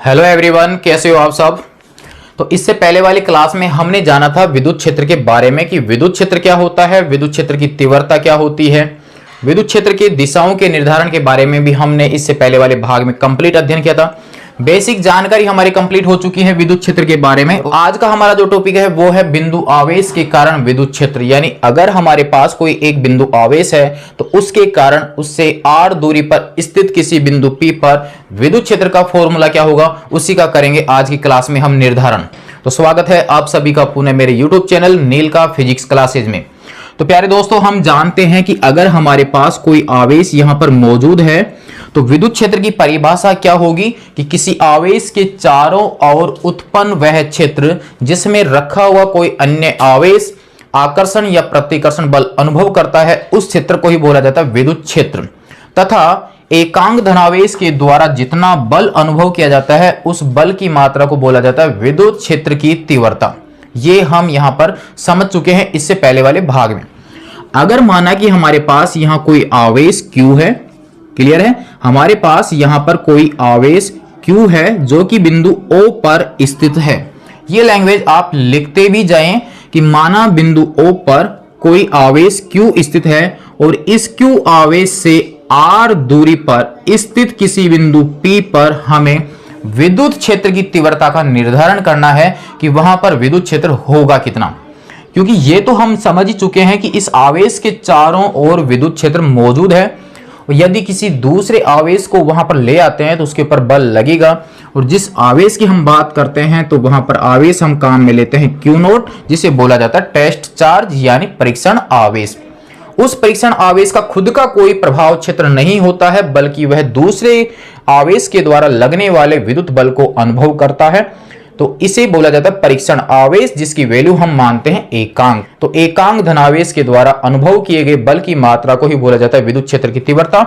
Hello everyone, कैसे हो आप सब। तो इससे पहले वाली क्लास में हमने जाना था विद्युत क्षेत्र के बारे में कि विद्युत क्षेत्र क्या होता है, विद्युत क्षेत्र की तीव्रता क्या होती है, विद्युत क्षेत्र की दिशाओं के निर्धारण के बारे में भी हमने इससे पहले वाले भाग में कंप्लीट अध्ययन किया था। बेसिक जानकारी हमारी कंप्लीट हो चुकी है विद्युत क्षेत्र के बारे में। आज का हमारा जो टॉपिक है वो है बिंदु आवेश के कारण विद्युत क्षेत्र, यानी अगर हमारे पास कोई एक बिंदु आवेश है तो उसके कारण उससे r दूरी पर स्थित किसी बिंदु P पर विद्युत क्षेत्र का फॉर्मूला क्या होगा, उसी का करेंगे आज की क्लास में हम निर्धारण। तो स्वागत है आप सभी का पुनः मेरे यूट्यूब चैनल नील का फिजिक्स क्लासेज में। तो प्यारे दोस्तों, हम जानते हैं कि अगर हमारे पास कोई आवेश यहां पर मौजूद है तो विद्युत क्षेत्र की परिभाषा क्या होगी कि किसी आवेश के चारों ओर उत्पन्न वह क्षेत्र जिसमें रखा हुआ कोई अन्य आवेश आकर्षण या प्रतिकर्षण बल अनुभव करता है, उस क्षेत्र को ही बोला जाता है विद्युत क्षेत्र। तथा एकांक धनावेश के द्वारा जितना बल अनुभव किया जाता है उस बल की मात्रा को बोला जाता है विद्युत क्षेत्र की तीव्रता। ये हम यहां पर समझ चुके हैं इससे पहले वाले भाग में। अगर माना कि हमारे पास यहां कोई आवेश Q है, क्लियर है, हमारे पास यहां पर कोई आवेश Q है जो कि बिंदु O पर स्थित है। ये लैंग्वेज आप लिखते भी जाएं कि माना बिंदु O पर कोई आवेश Q स्थित है और इस Q आवेश से R दूरी पर स्थित किसी बिंदु P पर हमें विद्युत क्षेत्र की तीव्रता का निर्धारण करना है कि वहां पर विद्युत क्षेत्र होगा कितना। क्योंकि ये तो हम समझ ही चुके हैं कि इस आवेश के चारों ओर विद्युत क्षेत्र मौजूद है और यदि किसी दूसरे आवेश को वहां पर ले आते हैं तो उसके ऊपर बल लगेगा। और जिस आवेश की हम बात करते हैं तो वहां पर आवेश हम काम में लेते हैं Q0, जिसे बोला जाता है टेस्ट चार्ज यानी परीक्षण आवेश। उस परीक्षण आवेश का खुद का कोई प्रभाव क्षेत्र नहीं होता है, बल्कि वह दूसरे आवेश के द्वारा लगने वाले विद्युत बल को अनुभव करता है। तो इसे बोला जाता है परीक्षण आवेश, जिसकी वैल्यू हम मानते हैं एकांक। तो एकांक धनावेश के द्वारा अनुभव किए गए बल की मात्रा को ही बोला जाता है विद्युत क्षेत्र की तीव्रता।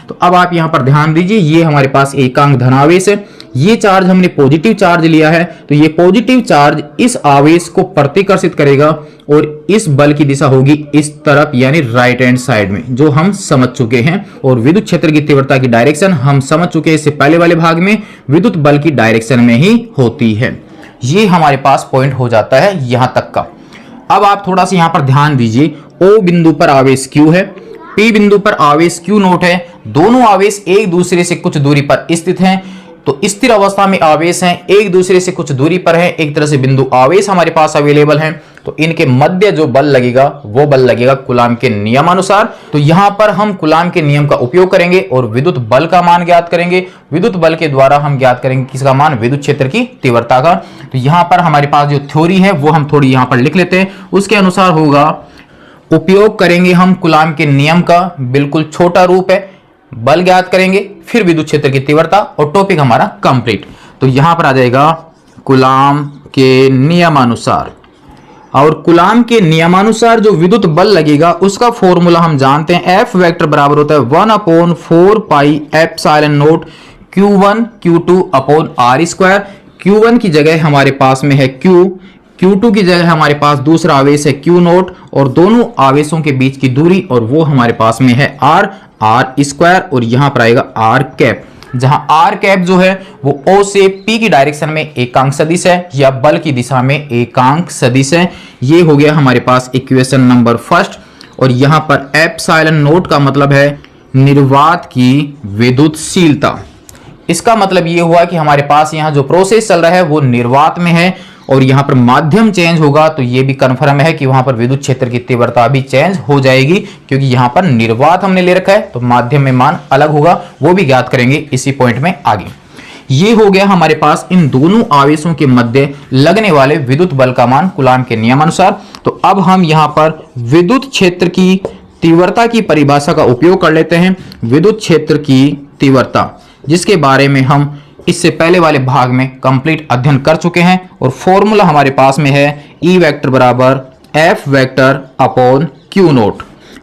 तो अब आप यहां पर ध्यान दीजिए, ये हमारे पास एकांक धनावेश है। ये चार्ज हमने पॉजिटिव चार्ज लिया है तो ये पॉजिटिव चार्ज इस आवेश को प्रतिकर्षित करेगा और इस बल की दिशा होगी इस तरफ, यानी राइट हैंड साइड में, जो हम समझ चुके हैं। और विद्युत क्षेत्र की तीव्रता की डायरेक्शन हम समझ चुके हैं इससे पहले वाले भाग में, विद्युत बल की डायरेक्शन में ही होती है। ये हमारे पास पॉइंट हो जाता है यहां तक का। अब आप थोड़ा सा यहां पर ध्यान दीजिए, O बिंदु पर आवेश Q है, P बिंदु पर आवेश Q0 है। दोनों आवेश एक दूसरे से कुछ दूरी पर स्थित हैं। तो स्थिर अवस्था में आवेश हैं, एक दूसरे से कुछ दूरी पर है, एक तरह से बिंदु आवेश हमारे पास अवेलेबल हैं। तो इनके मध्य जो बल लगेगा वो बल लगेगा कूलाम के नियमानुसार। तो यहां पर हम कूलाम के नियम का उपयोग करेंगे और विद्युत बल का मान ज्ञात करेंगे। विद्युत बल के द्वारा हम ज्ञात करेंगे किसका मान, विद्युत क्षेत्र की तीव्रता का। तो यहां पर हमारे पास जो थ्योरी है वो हम थोड़ी यहां पर लिख लेते हैं। उसके अनुसार होगा, उपयोग करेंगे हम कूलाम के नियम का, बिल्कुल छोटा रूप है, बल ज्ञात करेंगे, फिर विद्युत क्षेत्र की तीव्रता और टॉपिक हमारा कंप्लीट। तो यहां पर आ जाएगा कूलाम के नियमानुसार। और कूलाम के नियमानुसार जो विद्युत बल लगेगा उसका फॉर्मूला हम जानते हैं, F वेक्टर बराबर होता है 1/4 pi epsilon not Q1 Q2 upon R²। Q1 की जगह हमारे पास में है Q, Q2 की जगह हमारे पास दूसरा आवेश है Q0 और दोनों आवेशों के बीच की दूरी और वो हमारे पास में है R² और यहां पर आएगा R कैप, जहां R कैप जो है वो O से P की डायरेक्शन में एकांक सदिश है या बल की दिशा में एकांक सदिश है। ये हो गया हमारे पास इक्वेशन नंबर फर्स्ट। और यहां पर एप्सिलॉन नॉट का मतलब है निर्वात की विद्युतशीलता। इसका मतलब ये हुआ कि हमारे पास यहां जो प्रोसेस चल रहा है वो निर्वात में है और यहां पर माध्यम चेंज होगा, तो ये भी कंफर्म है कि वहां पर विद्युत क्षेत्र की तीव्रता भी चेंज हो जाएगी, क्योंकि यहां पर निर्वात हमने ले रखा है तो माध्यम में मान अलग होगा, वो भी ज्ञात करेंगे इसी पॉइंट में आगे। ये हो गया हमारे पास इन दोनों आवेशों के मध्य लगने वाले विद्युत बल का मान कूलाम के नियमानुसार। तो अब हम यहां पर विद्युत क्षेत्र की तीव्रता की परिभाषा का उपयोग कर लेते हैं, विद्युत क्षेत्र की तीव्रता, जिसके बारे में हम इससे पहले वाले भाग में कंप्लीट अध्ययन कर चुके हैं। और फॉर्मूला हमारे पास में है E वेक्टर बराबर F वेक्टर अपॉन Q0।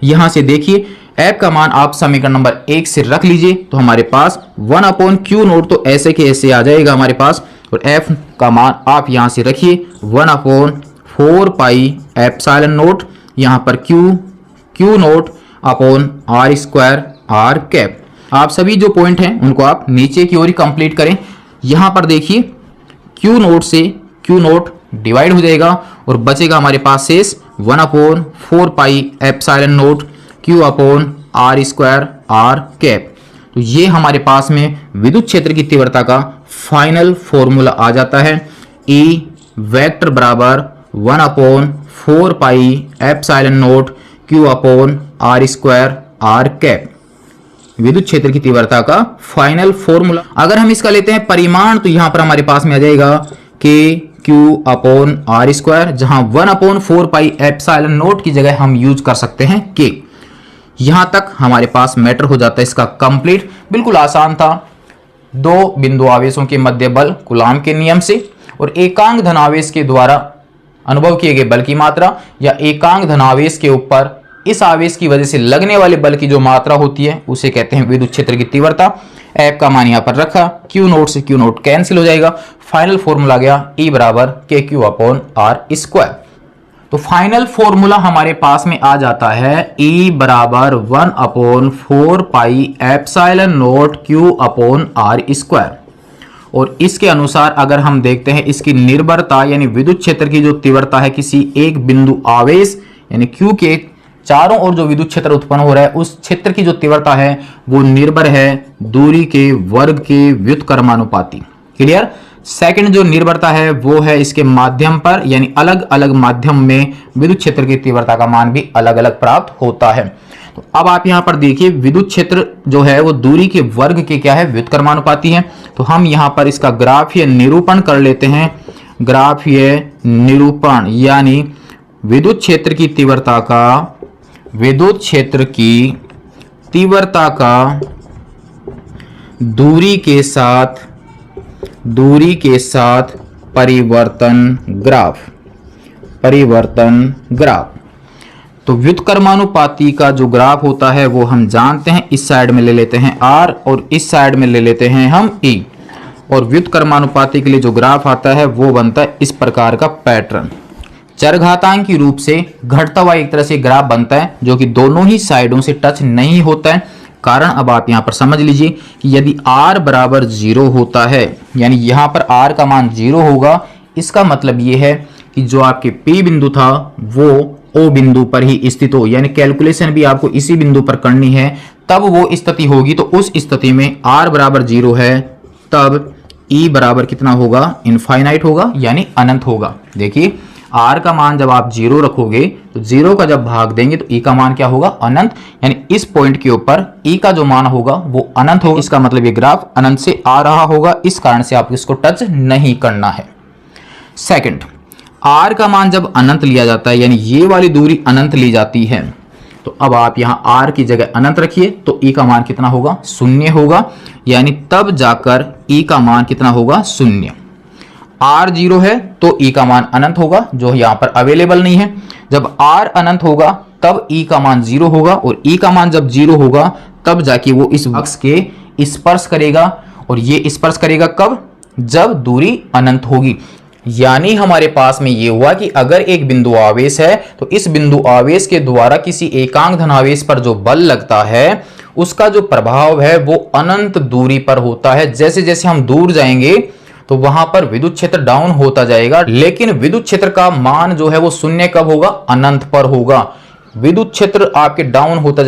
यहां से देखिए F का मान आप समीकरण नंबर 1 से रख लीजिए तो हमारे पास 1/Q0 तो ऐसे के ऐसे आ जाएगा हमारे पास। और F का मान आप यहां से रखिए 1/4 पाई एप्सिलॉन नॉट, यहां पर Q0 upon R² R cap. आप सभी जो पॉइंट हैं उनको आप नीचे की ओर कंप्लीट करें। यहां पर देखिए क्यू नोट से क्यू नोट डिवाइड हो जाएगा और बचेगा हमारे पास शेष 1/4 pi epsilon naught Q upon R square R cap. तो ये हमारे पास में विद्युत क्षेत्र की तीव्रता का फाइनल फॉर्मूला आ जाता है। E वेक्टर बराबर 1/4 pi epsilon naught Q upon R square R cap, विद्युत क्षेत्र की तीव्रता का फाइनल फॉर्मूला। अगर हम इसका लेते हैं परिमाण तो यहां पर हमारे पास में आ जाएगा के क्यू अपॉन आर स्क्वायर, जहां 1/4 पाई एप्सिलॉन नोट की जगह हम यूज कर सकते हैं के। यहां तक हमारे पास मैटर हो जाता है इसका कंप्लीट। बिल्कुल आसान था। दो बिंदु आवेशों के मध्य बल कूलाम के नियम से और एकांक धनावेश के द्वारा अनुभव किए गए बल की मात्रा या एकांक धनावेश के ऊपर इस आवेश की वजह से लगने वाले बल की जो मात्रा होती है उसे कहते हैं विद्युत क्षेत्र की तीव्रता। एफ का मान यहां पर रखा, क्यू नोट से क्यू नोट कैंसिल हो जाएगा, फाइनल फॉर्मूला गया E बराबर K Q upon R square. तो फाइनल फॉर्मूला हमारे पास में आ जाता है E बराबर 1/4 pi epsilon naught Q upon R square. और इसके अनुसार अगर हम देखते हैं इसकी निर्भरता यानी विद्युत क्षेत्र की जो तीव्रता है किसी एक बिंदु आवेश यानी Q के चारों ओर जो विद्युत क्षेत्र उत्पन्न हो रहा है उस क्षेत्र की जो तीव्रता है वो निर्भर है दूरी के वर्ग के व्युत्क्रमानुपाती। क्लियर। सेकंड जो निर्भरता है वो है इसके माध्यम पर, यानी अलग अलग माध्यम में विद्युत क्षेत्र की तीव्रता का मान भी अलग अलग प्राप्त होता है। तो अब आप यहां पर देखिए विद्युत क्षेत्र जो है वो दूरी के वर्ग के क्या है, व्युत्क्रमानुपाती है। तो हम यहां पर इसका ग्राफीय निरूपण कर लेते हैं। ग्राफीय निरूपण यानी विद्युत क्षेत्र की तीव्रता का दूरी के साथ परिवर्तन ग्राफ। तो व्युत्क्रमानुपाती का जो ग्राफ होता है वो हम जानते हैं, इस साइड में ले लेते हैं R और इस साइड में ले लेते हैं हम E। और व्युत्क्रमानुपाती के लिए जो ग्राफ आता है वो बनता है इस प्रकार का पैटर्न। चरघातांकी रूप से घटता हुआ एक तरह से ग्राफ बनता है जो कि दोनों ही साइडों से टच नहीं होता है। कारण अब आप यहां पर समझ लीजिए कि यदि R बराबर 0 होता है यानी यहां पर R का मान 0 होगा, इसका मतलब यह है कि जो आपके P बिंदु था वो O बिंदु पर ही स्थित हो, यानी कैलकुलेशन भी आपको इसी बिंदु पर करनी है तब वो स्थिति होगी। तो उस स्थिति में R बराबर 0 है तब E बराबर कितना होगा, इनफाइनाइट होगा यानी अनंत होगा। देखिए R का मान जब आप 0 रखोगे तो 0 का जब भाग देंगे तो E का मान क्या होगा, अनंत। यानी इस पॉइंट के ऊपर E का जो मान होगा वो अनंत होगा। इसका मतलब ये ग्राफ अनंत से आ रहा होगा, इस कारण से आप इसको टच नहीं करना है। सेकंड, R का मान जब अनंत लिया जाता है यानी ये वाली दूरी अनंत ली जाती है तो अब आप यहां R की जगह अनंत रखिए तो E का मान कितना होगा, 0 होगा। यानी तब जाकर E का मान कितना होगा, 0। R 0 है तो E का मान अनंत होगा जो यहां पर अवेलेबल नहीं है। जब R अनंत होगा तब E का मान 0 होगा और E का मान जब 0 होगा तब जाके वो इस अक्ष के स्पर्श करेगा। और ये स्पर्श करेगा कब, जब दूरी अनंत होगी। यानी हमारे पास में ये हुआ कि अगर एक बिंदु आवेश है तो इस बिंदु आवेश के द्वारा किसी एकांक धनावेश पर जो बल लगता है उसका जो प्रभाव है वो अनंत दूरी पर होता है। जैसे जैसे हम दूर जाएंगे तो वहां पर विद्युत क्षेत्र डाउन होता जाएगा, लेकिन विद्युत क्षेत्र का मान जो है वो 0 कब होगा, अनंत पर होगा। विद्युत क्षेत्र आपके डाउन होता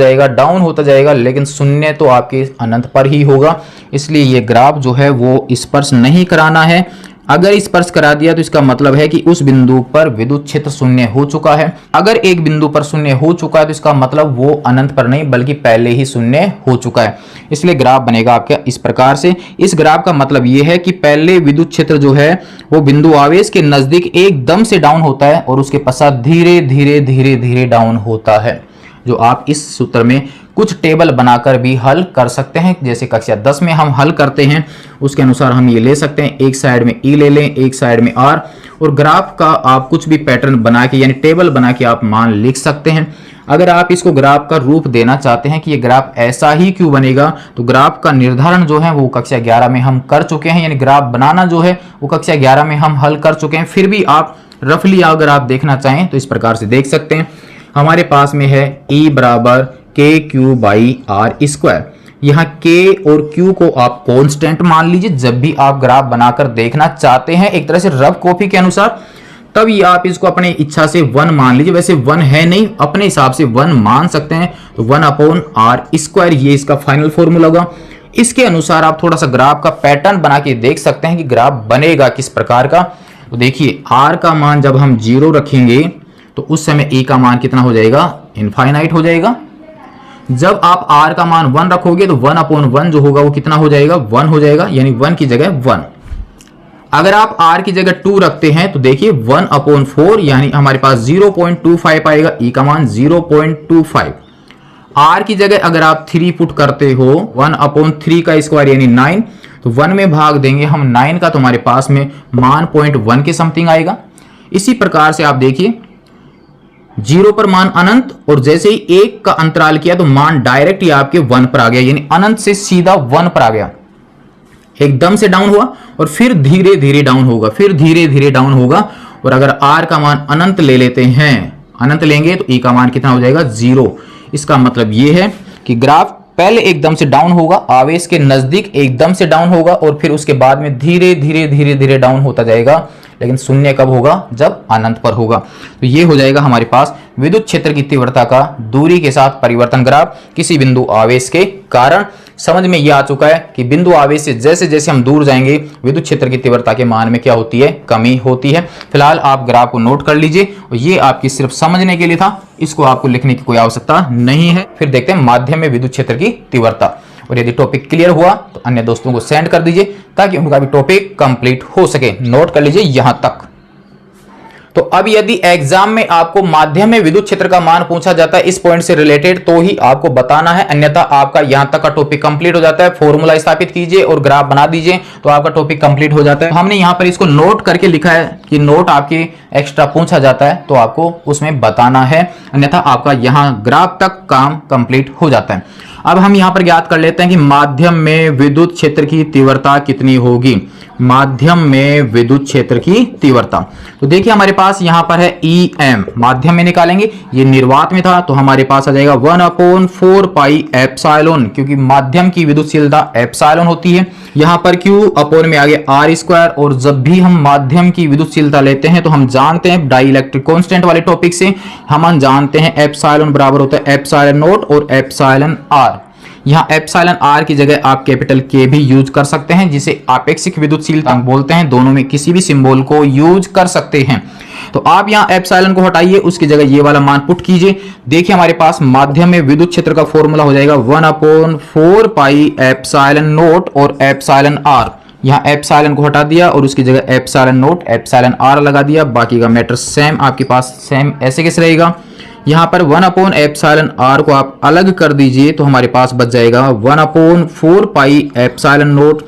जाएगा लेकिन 0 तो आपके अनंत पर ही होगा। इसलिए ये ग्राफ जो है वो स्पर्श नहीं कराना है। अगर स्पर्श करा दिया तो इसका मतलब है कि उस बिंदु पर विद्युत क्षेत्र 0 हो चुका है। अगर एक बिंदु पर 0 हो चुका है तो इसका मतलब वो अनंत पर नहीं बल्कि पहले ही 0 हो चुका है। इसलिए ग्राफ बनेगा आपका इस प्रकार से। इस ग्राफ का मतलब ये है कि पहले विद्युत क्षेत्र जो है वो बिंदु आवेश के नजदीक एकदम से डाउन होता है और उसके पश्चात धीरे धीरे डाउन होता है, जो आप इस सूत्र में कुछ टेबल बनाकर भी हल कर सकते हैं। जैसे कक्षा 10 में हम हल करते हैं उसके अनुसार हम ये ले सकते हैं, एक साइड में E ले लें, एक साइड में R, और ग्राफ का आप कुछ भी पैटर्न बना के यानी टेबल बना के आप मान लिख सकते हैं। अगर आप इसको ग्राफ का रूप देना चाहते हैं कि ये ग्राफ ऐसा ही क्यों बनेगा तो ग्राफ का निर्धारण जो है वो कक्षा 11 में हम कर चुके हैं, यानी ग्राफ बनाना जो है वो कक्षा 11 में हम हल कर चुके हैं। फिर भी आप रफली अगर आप देखना चाहें तो इस प्रकार से देख सकते हैं। हमारे पास में है E बराबर KQ बाई R स्क्वायर, यहाँ K और Q को आप कांस्टेंट मान लीजिए जब भी आप ग्राफ बनाकर देखना चाहते हैं एक तरह से रफ कॉपी के अनुसार, तब ये आप इसको अपने इच्छा से 1 मान लीजिए। वैसे 1 है नहीं, अपने हिसाब से 1 मान सकते हैं। तो 1/r², ये इसका फाइनल फॉर्मूला होगा। इसके अनुसार आप थोड़ा सा ग्राफ का पैटर्न बना के देख सकते हैं कि ग्राफ बनेगा किस प्रकार का। तो देखिए r का मान जब हम 0 रखेंगे तो उस समय a का मान कितना हो जाएगा, इनफाइनाइट हो जाएगा। जब आप r का मान 1 रखोगे तो 1/1 जो होगा वो कितना हो जाएगा, 1 हो जाएगा, यानी 1 की जगह 1। अगर आप r की जगह 2 रखते हैं तो देखिए 1/4 यानी हमारे पास 0.25 आएगा, e का मान 0.25। r की जगह अगर आप 3 पुट करते हो 1/3 का स्क्वायर यानी 9, तो 1 में भाग देंगे हम 9 का, तो हमारे पास में मान 0.1 के समथिंग आएगा। इसी प्रकार से आप देखिए 0 पर मान अनंत, और जैसे ही 1 का अंतराल किया तो मान डायरेक्ट ही आपके 1 पर आ गया, यानी अनंत से सीधा 1 पर आ गया। एकदम से डाउन हुआ और फिर धीरे धीरे डाउन होगा, फिर धीरे धीरे डाउन होगा। और अगर r का मान अनंत ले लेते हैं, अनंत लेंगे तो e का मान कितना हो जाएगा, 0। इसका मतलब ये है कि ग्राफ पहले एकदम से डाउन होगा, आवेश के नजदीक एकदम से डाउन होगा, और फिर उसके बाद में धीरे धीरे धीरे धीरे डाउन होता जाएगा। लेकिन शून्य कब होगा, जब अनंत पर होगा। तो ये हो जाएगा हमारे पास विद्युत क्षेत्र की तीव्रता का दूरी के साथ परिवर्तन ग्राफ किसी बिंदु आवेश के कारण। समझ में ये आ चुका है कि बिंदु आवेश से जैसे जैसे हम दूर जाएंगे विद्युत क्षेत्र की तीव्रता के मान में क्या होती है, कमी होती है। फिलहाल आप ग्राफ को नोट कर लीजिए, और ये आपकी सिर्फ समझने के लिए था, इसको आपको लिखने की कोई आवश्यकता नहीं है। फिर देखते हैं माध्यम में विद्युत क्षेत्र की तीव्रता। और यदि टॉपिक क्लियर हुआ तो अन्य दोस्तों को सेंड कर दीजिए ताकि उनका भी टॉपिक कंप्लीट हो सके। नोट कर लीजिए यहां तक। तो अब यदि एग्जाम में आपको माध्यम में विद्युत क्षेत्र का मान पूछा जाता है इस पॉइंट से रिलेटेड, तो ही आपको बताना है, अन्यथा आपका यहां तक का टॉपिक कंप्लीट हो जाता है। फॉर्मूला स्थापित कीजिए और ग्राफ बना दीजिए तो आपका टॉपिक कंप्लीट हो जाता है। हमने यहां पर इसको नोट करके लिखा है कि नोट आपके एक्स्ट्रा पूछा जाता है तो आपको उसमें बताना है, अन्यथा आपका यहां ग्राफ तक काम कंप्लीट हो जाता है। अब हम यहां पर ज्ञात कर लेते हैं कि माध्यम में विद्युत क्षेत्र की तीव्रता कितनी होगी। माध्यम में विद्युत क्षेत्र की तीव्रता, तो देखिए हमारे पास यहां पर है EM, माध्यम में निकालेंगे, ये निर्वात में था तो हमारे पास आ जाएगा 1/4 पाई एप्सिलॉन, क्योंकि माध्यम की विद्युतशीलता एप्सिलॉन होती है। यहां पर Q अपॉन में आ गया r², और जब भी हम माध्यम की विद्युतशीलता लेते हैं तो हम जानते हैं डाइलेक्ट्रिक कांस्टेंट वाले टॉपिक से हम जानते हैं एप्सिलॉन बराबर होता है एप्सिलॉन नॉट और एप्सिलॉन r। यहाँ एप्सिलॉन r की जगह आप कैपिटल K भी यूज कर सकते हैं, जिसे आपेक्षिक विद्युतशीलता बोलते हैं। दोनों में किसी भी सिंबल को यूज कर सकते हैं। तो आप यहाँ एप्सिलॉन को हटाइए, उसकी जगह ये वाला मान पुट कीजिए। देखिए हमारे पास माध्यम में विद्युत क्षेत्र का फॉर्मूला हो जाएगा 1/4 पाई एप्सिलॉन नॉट और एप्सिलॉन r। यहाँ एप्सिलॉन को हटा दिया और उसकी जगह एप्सिलॉन नॉट एप्सिलॉन r लगा दिया। बाकी का मैटर सेम आपके पास सेम ऐसे कैसे रहेगा। यहाँ पर 1/एप्सिलॉन r को आप अलग कर दीजिए तो हमारे पास बच जाएगा 1/4 पाई एप्सिलॉन नॉट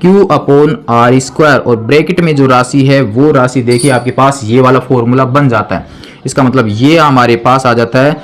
Q/r², और ब्रैकेट में जो राशि है वो राशि देखिए आपके पास ये वाला फॉर्मूला बन जाता है। इसका मतलब ये हमारे पास आ जाता है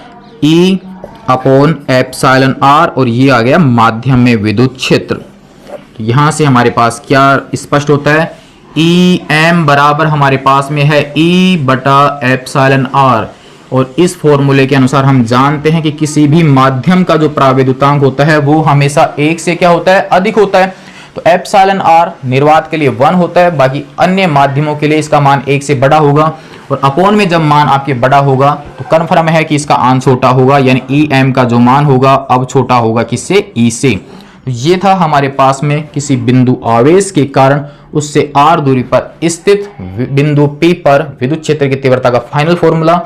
E/एप्सिलॉन r, और ये आ गया माध्यम में विद्युत क्षेत्र। तो यहाँ से हमारे पास क्या स्पष्ट होता है, EM बराबर हमारे पास में है E/एप्सिलॉन r। और इस फॉर्मूले के अनुसार हम जानते हैं कि किसी भी माध्यम का जो प्राविद्युतांक होता है वो हमेशा 1 से क्या होता है, अधिक होता है। तो एप्सिलॉन r निर्वात के लिए 1 होता है, बाकी अन्य माध्यमों के लिए इसका मान 1 से बड़ा होगा। और अपॉन में जब मान आपके बड़ा होगा तो कन्फर्म है कि इसका आंसर छोटा होगा, यानी EM का जो मान होगा अब छोटा होगा किससे, E से। तो ये था हमारे पास में किसी बिंदु आवेश के कारण उससे r दूरी पर स्थित बिंदु P पर विद्युत क्षेत्र की तीव्रता का फाइनल फॉर्मूला।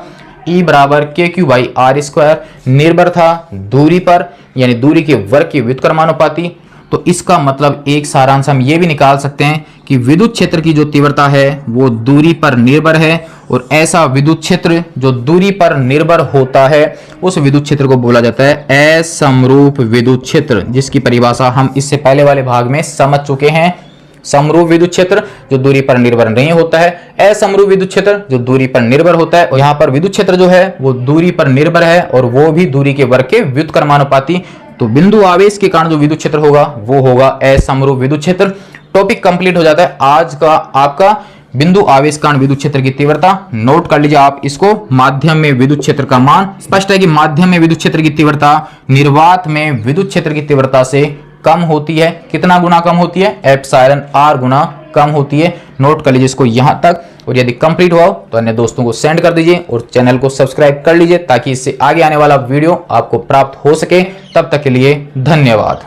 E बराबर KQ/r², निर्भर था दूरी पर, यानी दूरी के वर्ग की व्युत्क्रमानुपाती। तो इसका मतलब एक सारांश हम ये भी निकाल सकते हैं कि विद्युत क्षेत्र की जो तीव्रता है वो दूरी पर निर्भर है, और ऐसा विद्युत क्षेत्र जो दूरी पर निर्भर होता है उस विद्युत क्षेत्र को बोला जाता है असमरूप विद्युत क्षेत्र, जिसकी परिभाषा हम इससे पहले वाले भाग में समझ चुके हैं। समरूप विद्युत क्षेत्र जो दूरी पर निर्भर नहीं होता है, असमरूप विद्युत क्षेत्र जो दूरी पर निर्भर होता है। और यहाँ पर विद्युत क्षेत्र जो है वो दूरी पर निर्भर है, और वो भी दूरी के वर्ग के व्युत्क्रमानुपाती। तो बिंदु आवेश के कारण जो विद्युत क्षेत्र होगा वो होगा असमरूप विद्युत क्षेत्र। टॉपिक कंप्लीट हो जाता है आज का आपका बिंदु आवेश कारण विद्युत क्षेत्र की तीव्रता नोट कर लीजिए आप इसको। माध्यम में विद्युत क्षेत्र का मान, स्पष्ट है कि माध्यम में विद्युत क्षेत्र की तीव्रता निर्वात में विद्युत क्षेत्र की तीव्रता से कम होती है। कितना गुना कम होती है? एप्सिलॉन आर गुना कम होती है। नोट कर लीजिए इसको यहां तक, और यदि कंप्लीट हुआ तो अन्य दोस्तों को सेंड कर दीजिए और चैनल को सब्सक्राइब कर लीजिए ताकि इससे आगे आने वाला वीडियो आपको प्राप्त हो सके। तब तक के लिए धन्यवाद।